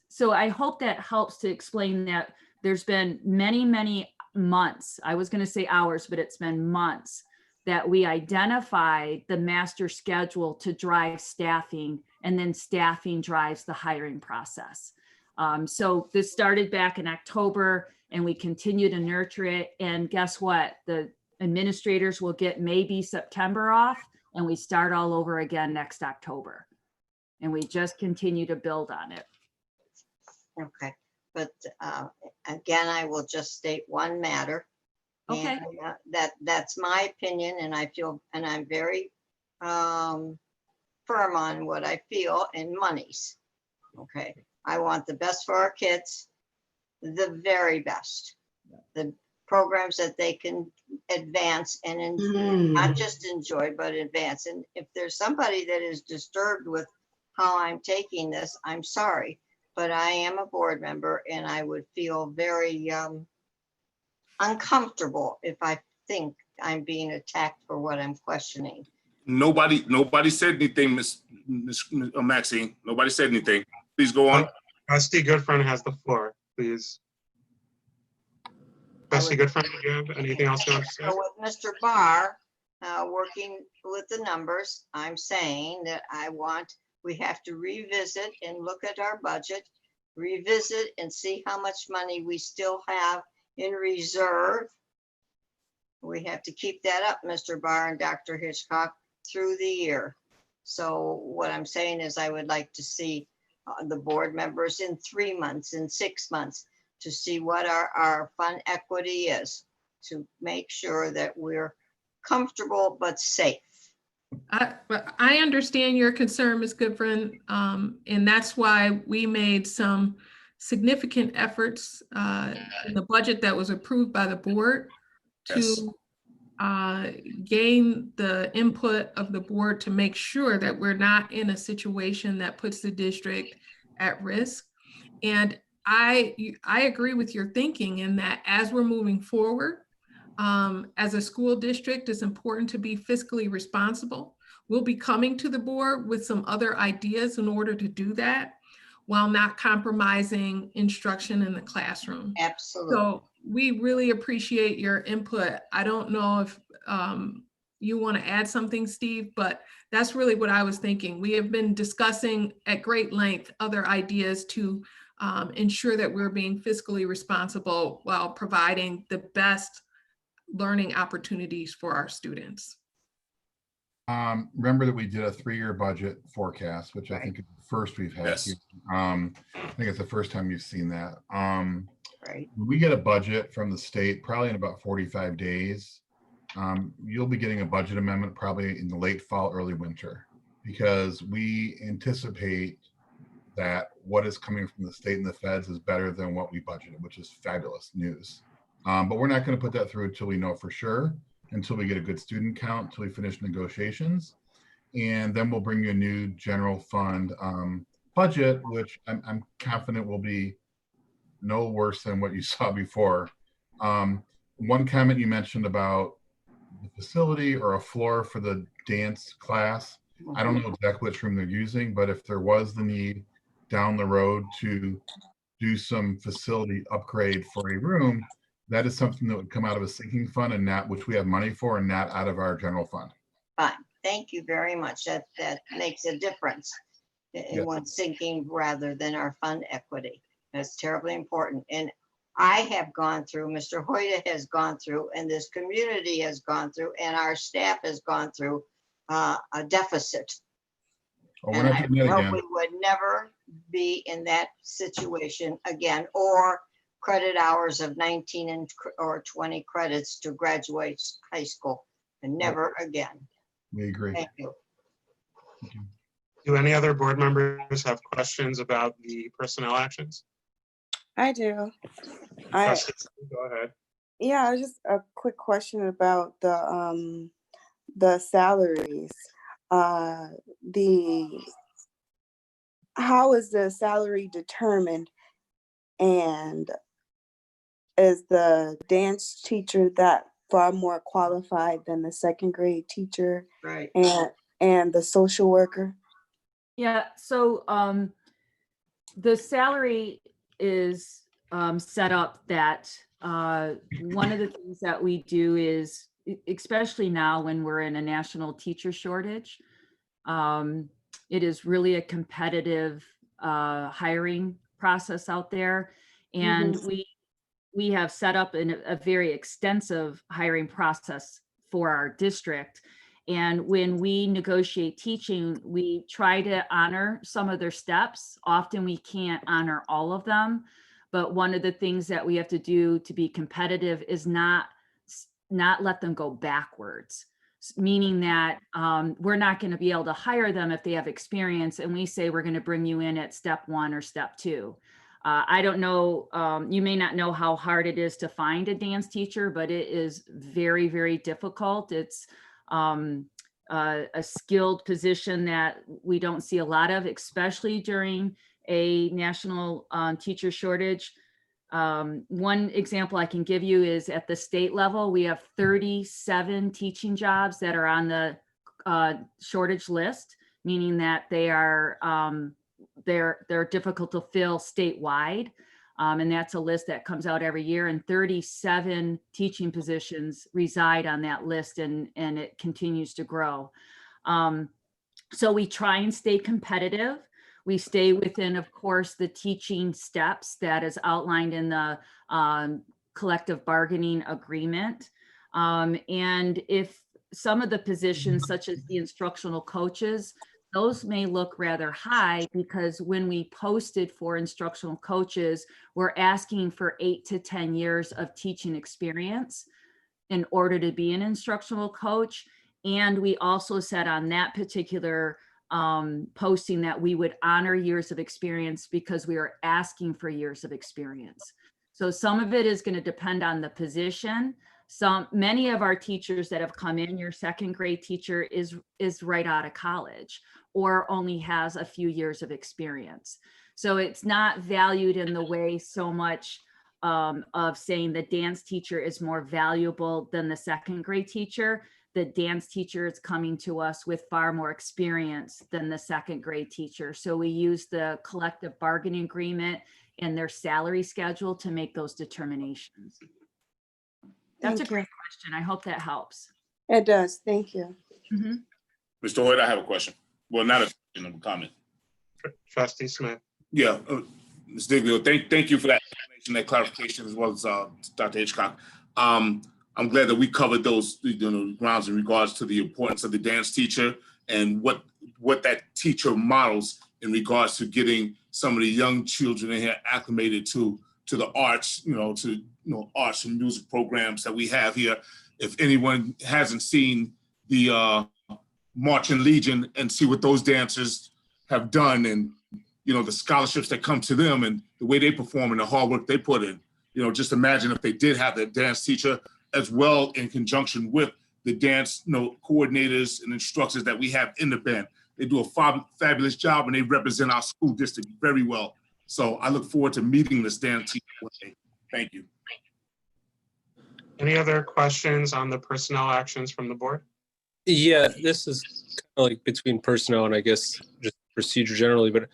Speaker 9: so I hope that helps to explain that there's been many, many months, I was going to say hours, but it's been months that we identified the master schedule to drive staffing, and then staffing drives the hiring process. So this started back in October, and we continue to nurture it. And guess what? The administrators will get maybe September off, and we start all over again next October. And we just continue to build on it.
Speaker 6: Okay, but again, I will just state one matter.
Speaker 9: Okay.
Speaker 6: And that's my opinion, and I feel, and I'm very firm on what I feel in monies. Okay, I want the best for our kids, the very best, the programs that they can advance and not just enjoy, but advance. And if there's somebody that is disturbed with how I'm taking this, I'm sorry, but I am a board member, and I would feel very uncomfortable if I think I'm being attacked for what I'm questioning.
Speaker 1: Nobody said anything, Miss Maxine. Nobody said anything. Please go on.
Speaker 2: Trustee Goodfriend has the floor, please. Trustee Goodfriend, do you have anything else you want to say?
Speaker 6: So with Mr. Barr working with the numbers, I'm saying that we have to revisit and look at our budget, revisit and see how much money we still have in reserve. We have to keep that up, Mr. Barr and Dr. Hitchcock, through the year. So what I'm saying is I would like to see the board members in 3 months, in 6 months, to see what our fund equity is, to make sure that we're comfortable but safe.
Speaker 7: I understand your concern, Ms. Goodfriend, and that's why we made some significant efforts in the budget that was approved by the board to gain the input of the board to make sure that we're not in a situation that puts the district at risk. And I agree with your thinking in that as we're moving forward, as a school district, it's important to be fiscally responsible. We'll be coming to the board with some other ideas in order to do that while not compromising instruction in the classroom.
Speaker 6: Absolutely.
Speaker 7: So we really appreciate your input. I don't know if you want to add something, Steve, but that's really what I was thinking. We have been discussing at great length other ideas to ensure that we're being fiscally responsible while providing the best learning opportunities for our students.
Speaker 8: Remember that we did a 3-year budget forecast, which I think is the first we've had.
Speaker 1: Yes.
Speaker 8: Here. I think it's the first time you've seen that.
Speaker 6: Right.
Speaker 8: We get a budget from the state probably in about 45 days. You'll be getting a budget amendment probably in the late fall, early winter, because we anticipate that what is coming from the state and the feds is better than what we budgeted, which is fabulous news. But we're not going to put that through until we know for sure, until we get a good student count, until we finish negotiations. And then we'll bring you a new general fund budget, which I'm confident will be no worse than what you saw before. One comment you mentioned about the facility or a floor for the dance class. I don't know exactly which room they're using, but if there was the need down the road to do some facility upgrade for a room, that is something that would come out of a sinking fund and not, which we have money for, and not out of our general fund.
Speaker 6: Fine. Thank you very much. That makes a difference in one sinking rather than our fund equity. That's terribly important. And I have gone through, Mr. Hoyta has gone through, and this community has gone through, and our staff has gone through a deficit.
Speaker 8: Oh, we're
Speaker 6: And
Speaker 8: not
Speaker 6: I
Speaker 8: doing that
Speaker 6: hope
Speaker 8: again.
Speaker 6: we would never be in that situation again, or credit hours of 19 or 20 credits to graduate high school, and never again.
Speaker 8: We agree.
Speaker 6: Thank you.
Speaker 2: Do any other board members have questions about the personnel actions?
Speaker 5: I do.
Speaker 2: Questions? Go ahead.
Speaker 5: Yeah, just a quick question about the salaries. How is the salary determined, and is the dance teacher that far more qualified than the second grade teacher
Speaker 6: Right.
Speaker 5: and the social worker?
Speaker 9: Yeah, so the salary is set up that one of the things that we do is, especially now when we're in a national teacher shortage, it is really a competitive hiring process out there. And we have set up a very extensive hiring process for our district. And when we negotiate teaching, we try to honor some of their steps. Often we can't honor all of them, but one of the things that we have to do to be competitive is not let them go backwards, meaning that we're not going to be able to hire them if they have experience and we say we're going to bring you in at step 1 or step 2. I don't know, you may not know how hard it is to find a dance teacher, but it is very, very difficult. It's a skilled position that we don't see a lot of, especially during a national teacher shortage. One example I can give you is at the state level, we have 37 teaching jobs that are on the shortage list, meaning that they are they're difficult to fill statewide. And that's a list that comes out every year, and 37 teaching positions reside on that list, and it continues to grow. So we try and stay competitive. We stay within, of course, the teaching steps that is outlined in the collective bargaining agreement. And if some of the positions, such as the instructional coaches, those may look rather high because when we posted for instructional coaches, we're asking for 8 to 10 years of teaching experience in order to be an instructional coach. And we also said on that particular posting that we would honor years of experience because we are asking for years of experience. So some of it is going to depend on the position. Many of our teachers that have come in, your second grade teacher is right out of college or only has a few years of experience. So it's not valued in the way so much of saying the dance teacher is more valuable than the second grade teacher. The dance teacher is coming to us with far more experience than the second grade teacher. So we use the collective bargaining agreement and their salary schedule to make those determinations. That's a great question. I hope that helps.
Speaker 5: It does. Thank you.
Speaker 9: Mhm.
Speaker 1: Mr. Hoyt, I have a question. Well, not a question, a comment.
Speaker 2: Trustee Smith.
Speaker 1: Yeah, Ms. Diglio, thank you for that information, that clarification, as well as Dr. Hitchcock. I'm glad that we covered those grounds in regards to the importance of the dance teacher and what that teacher models in regards to getting some of the young children in here acclimated to the arts, arts and music programs that we have here. If anyone hasn't seen the Marching Legion and see what those dancers have done, and the scholarships that come to them and the way they perform and the hard work they put in, just imagine if they did have the dance teacher as well in conjunction with the dance coordinators and instructors that we have in the band. They do a fabulous job and they represent our school district very well. So I look forward to meeting this dance teacher one day. Thank you.
Speaker 2: Any other questions on the personnel actions from the board?
Speaker 3: Yeah, this is kind of like between personnel and I guess just procedure generally, but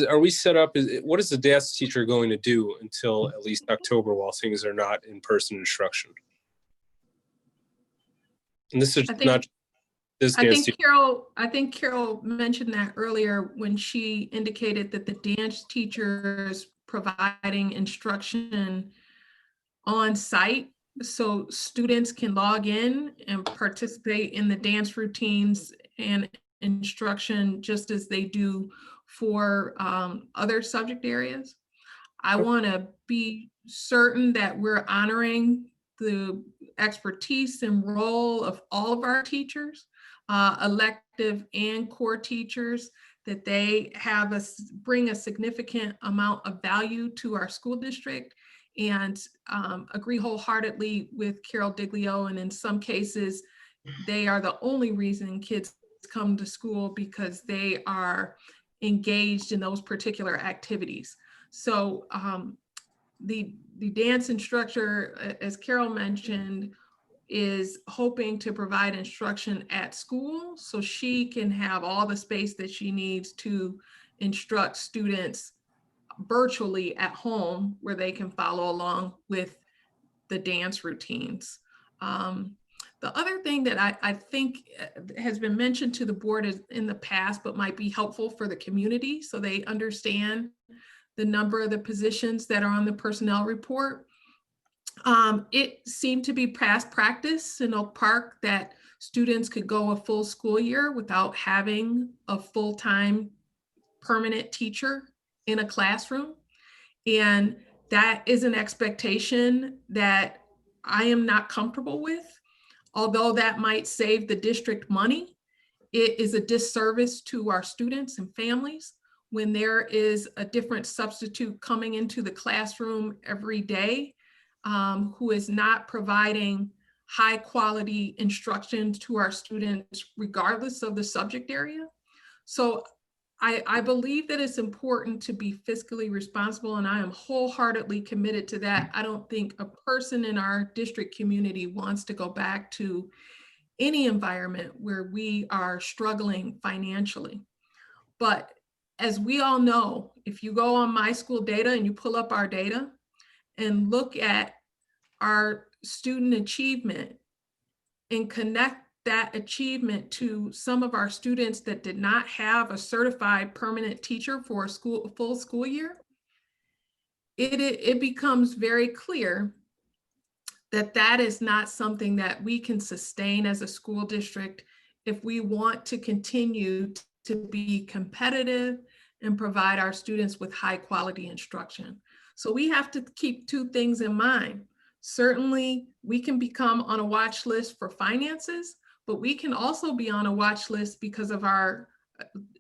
Speaker 3: are we set up, what is the dance teacher going to do until at least October while things are not in-person instruction? And this is not this dance teacher.
Speaker 7: I think Carol mentioned that earlier when she indicated that the dance teacher is providing instruction on site so students can log in and participate in the dance routines and instruction just as they do for other subject areas. I want to be certain that we're honoring the expertise and role of all of our teachers, elective and core teachers, that they bring a significant amount of value to our school district, and agree wholeheartedly with Carol Diglio. And in some cases, they are the only reason kids come to school because they are engaged in those particular activities. So the dance instructor, as Carol mentioned, is hoping to provide instruction at school so she can have all the space that she needs to instruct students virtually at home where they can follow along with the dance routines. The other thing that I think has been mentioned to the board is in the past, but might be helpful for the community so they understand the number of the positions that are on the personnel report. It seemed to be past practice in Oak Park that students could go a full school year without having a full-time permanent teacher in a classroom. And that is an expectation that I am not comfortable with. Although that might save the district money, it is a disservice to our students and families when there is a different substitute coming into the classroom every day who is not providing high quality instruction to our students regardless of the subject area. So I believe that it's important to be fiscally responsible, and I am wholeheartedly committed to that. I don't think a person in our district community wants to go back to any environment where we are struggling financially. But as we all know, if you go on My School Data and you pull up our data and look at our student achievement and connect that achievement to some of our students that did not have a certified permanent teacher for a full school year, it becomes very clear that that is not something that we can sustain as a school district if we want to continue to be competitive and provide our students with high quality instruction. So we have to keep two things in mind. Certainly, we can become on a watch list for finances, but we can also be on a watch list because of our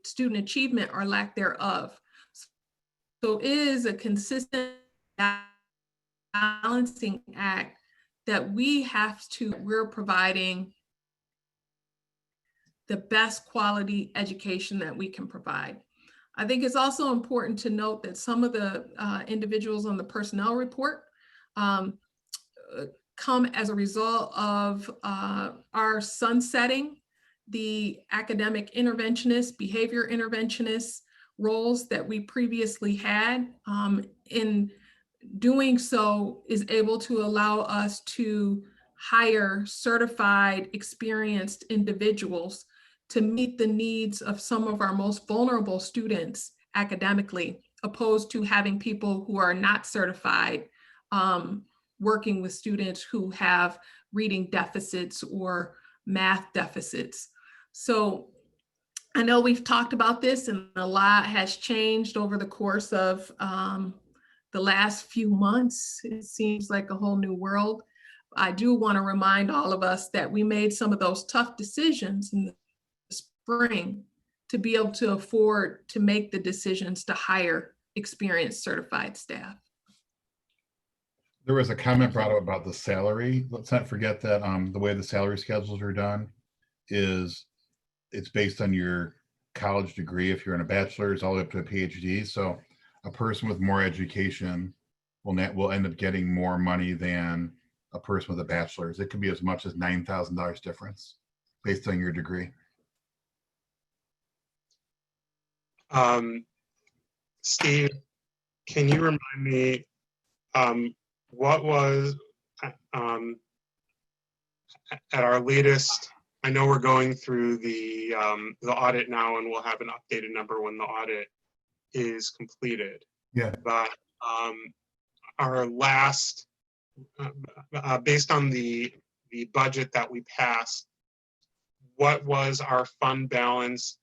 Speaker 7: student achievement or lack thereof. So it is a consistent balancing act that we're providing the best quality education that we can provide. I think it's also important to note that some of the individuals on the personnel report come as a result of our sunsetting the academic interventionist, behavior interventionist roles that we previously had. In doing so is able to allow us to hire certified, experienced individuals to meet the needs of some of our most vulnerable students academically, opposed to having people who are not certified working with students who have reading deficits or math deficits. So I know we've talked about this and a lot has changed over the course of the last few months. It seems like a whole new world. I do want to remind all of us that we made some of those tough decisions in the spring to be able to afford to make the decisions to hire experienced certified staff.
Speaker 8: There was a comment brought up about the salary. Let's not forget that the way the salary schedules are done is it's based on your college degree. If you're in a bachelor's all the way up to a PhD. So a person with more education will end up getting more money than a person with a bachelor's. It could be as much as $9,000 difference based on your degree.
Speaker 2: Steve, can you remind me what was at our latest? I know we're going through the audit now, and we'll have an updated number when the audit is completed.
Speaker 8: Yeah.
Speaker 2: But our last, based on the budget that we passed, what was our fund balance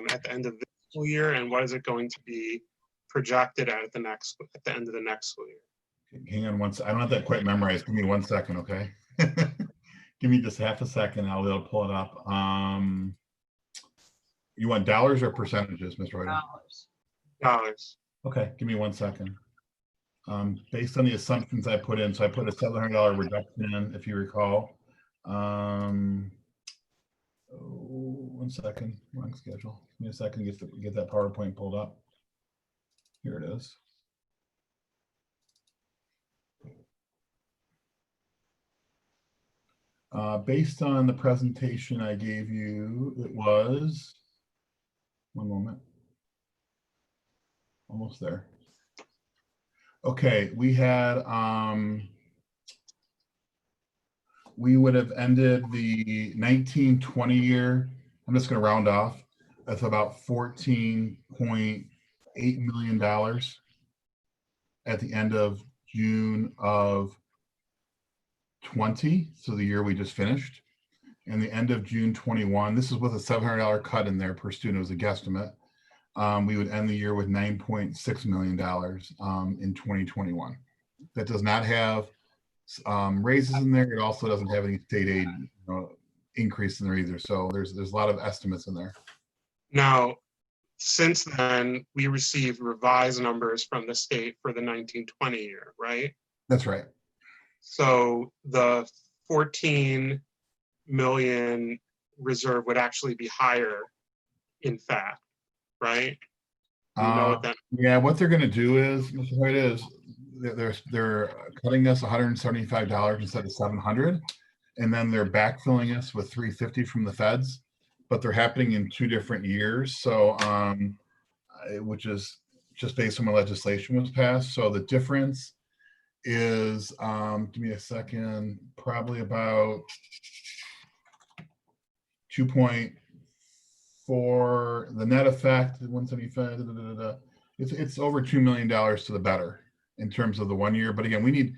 Speaker 2: at the end of this school year, and what is it going to be projected at the end of the next school year?
Speaker 8: Hang on one second. I don't have that quite memorized. Give me 1 second, okay? Give me just half a second. I'll be able to pull it up. You want dollars or percentages, Mr. Reuter?
Speaker 2: Dollars.
Speaker 8: Okay, give me 1 second. Based on the assumptions I put in, so I put a $700 reduction in, if you recall. 1 second, wrong schedule. Give me a second to get that PowerPoint pulled up. Here it is. Based on the presentation I gave you, it was, one moment, almost there. Okay, we had, we would have ended the 19-20 year, I'm just gonna round off, that's about $14.8 million at the end of June of 20, so the year we just finished, and the end of June 21. This is with a $700 cut in there per student. It was a guesstimate. We would end the year with $9.6 million in 2021. That does not have raises in there. It also doesn't have any state aid increase in there either. So there's a lot of estimates in there.
Speaker 2: Now, since then, we received revised numbers from the state for the 19-20 year, right?
Speaker 8: That's right.
Speaker 2: So the 14 million reserve would actually be higher, in fact, right? You know what that?
Speaker 8: Yeah, what they're going to do is, Mr. Hoyt, is they're cutting us $175 instead of $700, and then they're backfilling us with $350 from the feds, but they're happening in 2 different years. So, which is just based on when legislation was passed. So the difference is, give me a second, probably about 2.4, the net effect, 175, it's over $2 million to the better in terms of the 1 year. But again, we need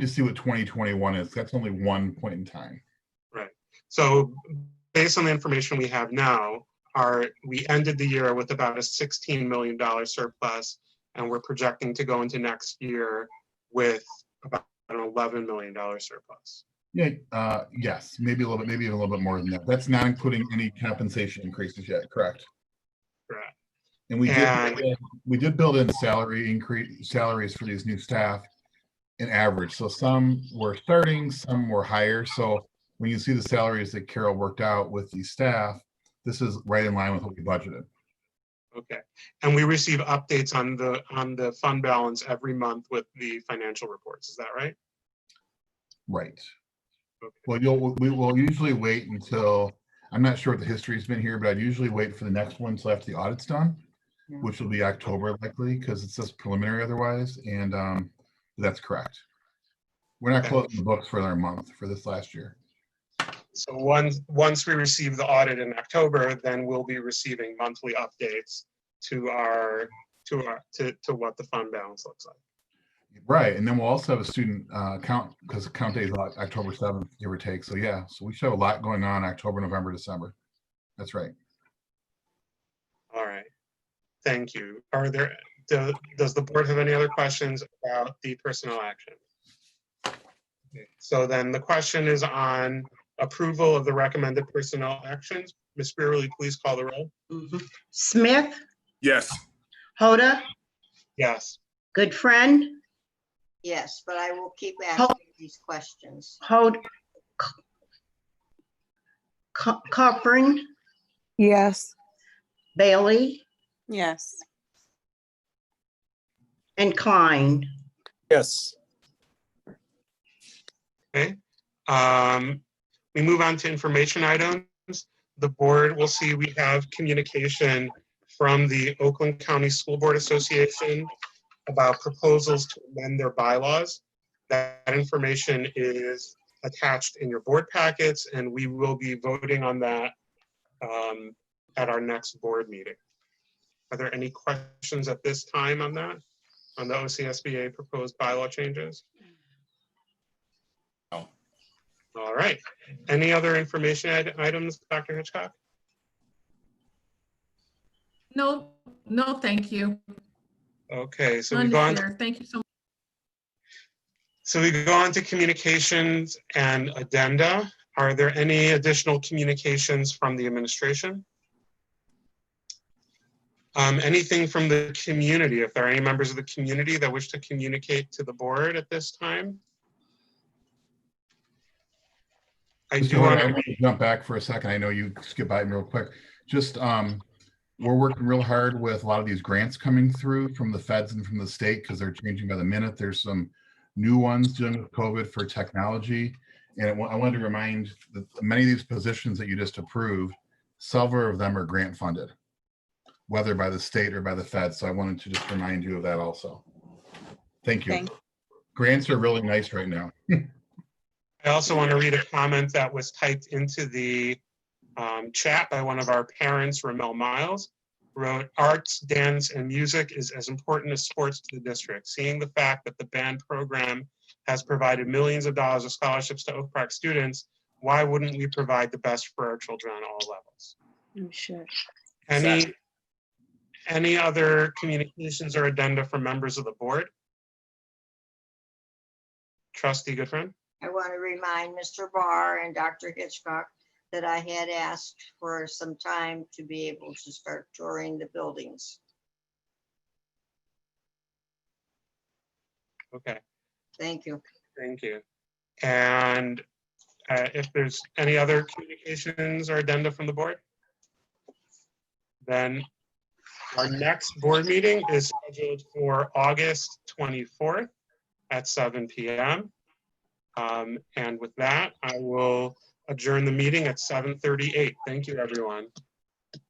Speaker 8: to see what 2021 is. That's only one point in time.
Speaker 2: Right. So based on the information we have now, we ended the year with about a $16 million surplus, and we're projecting to go into next year with about an $11 million surplus.
Speaker 8: Yeah, yes, maybe a little bit, maybe even a little bit more than that. That's not including any compensation increases yet, correct?
Speaker 2: Correct.
Speaker 8: And we did build in salaries for these new staff an average. So some were starting, some were higher. So when you see the salaries that Carol worked out with the staff, this is right in line with what we budgeted.
Speaker 2: Okay, and we receive updates on the fund balance every month with the financial reports, is that right?
Speaker 8: Right.
Speaker 2: Okay.
Speaker 8: Well, we will usually wait until, I'm not sure what the history's been here, but I'd usually wait for the next one till after the audit's done, which will be October likely, because it's just preliminary otherwise, and that's correct. We're not
Speaker 2: Okay.
Speaker 8: closing the books for our month for this last year.
Speaker 2: So once we receive the audit in October, then we'll be receiving monthly updates to what the fund balance looks like.
Speaker 8: Right, and then we'll also have a student count, because count day is like October 7th, give or take. So yeah, so we should have a lot going on October, November, December. That's right.
Speaker 2: All right, thank you. Does the board have any other questions about the personnel action? Okay, so then the question is on approval of the recommended personnel actions. Ms. Spearley, please call the roll.
Speaker 4: Smith,
Speaker 1: Yes.
Speaker 4: Hoda,
Speaker 2: Yes.
Speaker 4: Goodfriend,
Speaker 6: Yes, but I will keep asking these questions.
Speaker 4: Cochran,
Speaker 10: Yes.
Speaker 4: Bailey,
Speaker 5: Yes.
Speaker 4: and Klein.
Speaker 3: Yes.
Speaker 2: Okay. We move on to information items. The board will see we have communication from the Oakland County School Board Association about proposals to amend their bylaws. That information is attached in your board packets, and we will be voting on that at our next board meeting. Are there any questions at this time on that, on the OCSBA proposed bylaw changes?
Speaker 1: No.
Speaker 2: All right. Any other information items, Dr. Hitchcock?
Speaker 7: No, thank you.
Speaker 2: Okay, so we
Speaker 7: None
Speaker 2: go
Speaker 7: to
Speaker 2: on.
Speaker 7: share. Thank you so much.
Speaker 2: So we go on to communications and addenda. Are there any additional communications from the administration? Anything from the community? If there are any members of the community that wish to communicate to the board at this time? I do want
Speaker 8: to jump back for a second. I know you skip by me real quick. Just we're working real hard with a lot of these grants coming through from the feds and from the state because they're changing by the minute. There's some new ones dealing with COVID for technology. And I wanted to remind that many of these positions that you just approved, several of them are grant funded, whether by the state or by the feds. So I wanted to just remind you of that also. Thank you. Grants are really nice right now.
Speaker 2: I also want to read a comment that was typed into the chat by one of our parents, Ramel Miles, wrote, "Arts, dance, and music is as important as sports to the district. Seeing the fact that the band program has provided millions of dollars of scholarships to Oak Park students, why wouldn't we provide the best for our children on all levels?"
Speaker 5: I'm sure.
Speaker 2: Any other communications or addenda from members of the board? Trustee Goodfriend?
Speaker 6: I want to remind Mr. Barr and Dr. Hitchcock that I had asked for some time to be able to start touring the buildings.
Speaker 2: Okay.
Speaker 6: Thank you.
Speaker 2: Thank you. And if there's any other communications or addenda from the board, then our next board meeting is scheduled for August 24th at 7 p.m. And with that, I will adjourn the meeting at 7:38. Thank you, everyone.